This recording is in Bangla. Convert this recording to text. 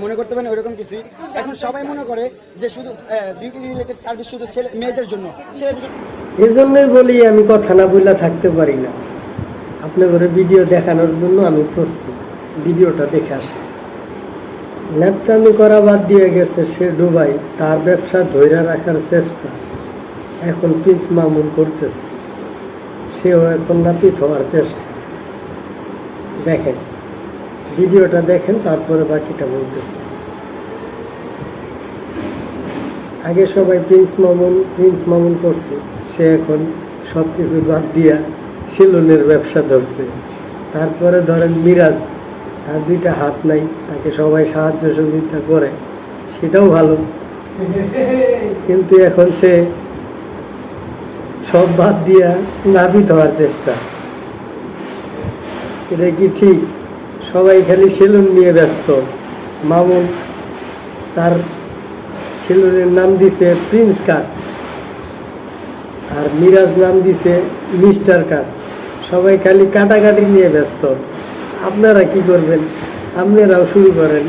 মনে করতে পারেন ওইরকম কিছুই। এখন সবাই মনে করে যে শুধু বিউটি রিলেটেড সার্ভিস শুধু ছেলে মেয়েদের জন্য। এই জন্যই বলি আমি কথা না বলে থাকতে পারি না। আপনাদের ভিডিও দেখানোর জন্য আমি প্রস্তুত। ভিডিওটা দেখে আসি। ন্যাপতামি করা বাদ দিয়ে গেছে সে ডুবাই, তার ব্যবসা ধৈর্য রাখার চেষ্টা এখন প্রিন্স মামুন করতেছে, সেও এখন নাপিত হওয়ার চেষ্টা। দেখেন ভিডিওটা দেখেন, তারপরে বাকিটা বলতেছে। আগে সবাই প্রিন্স মামুন করছে, সে এখন সব কিছু বাদ দিয়া সেলুনের ব্যবসা ধরছে। তারপরে ধরেন মিরাজ, তার দুইটা হাত নাই, তাকে সবাই সাহায্য সহযোগিতা করে, সেটাও ভালো। কিন্তু এখন সে সব বাদ দিয়া নাপিত হওয়ার চেষ্টা। এটা কি ঠিক? সবাই খালি সেলুন নিয়ে ব্যস্ত। মামুন তার সেলুনের নাম দিছে প্রিন্স কাট, আর মিরাজ নাম দিছে মিস্টার কাট। সবাই খালি কাটাকাটি নিয়ে ব্যস্ত। আপনারা কি করবেন? আপনারাও শুরু করেন।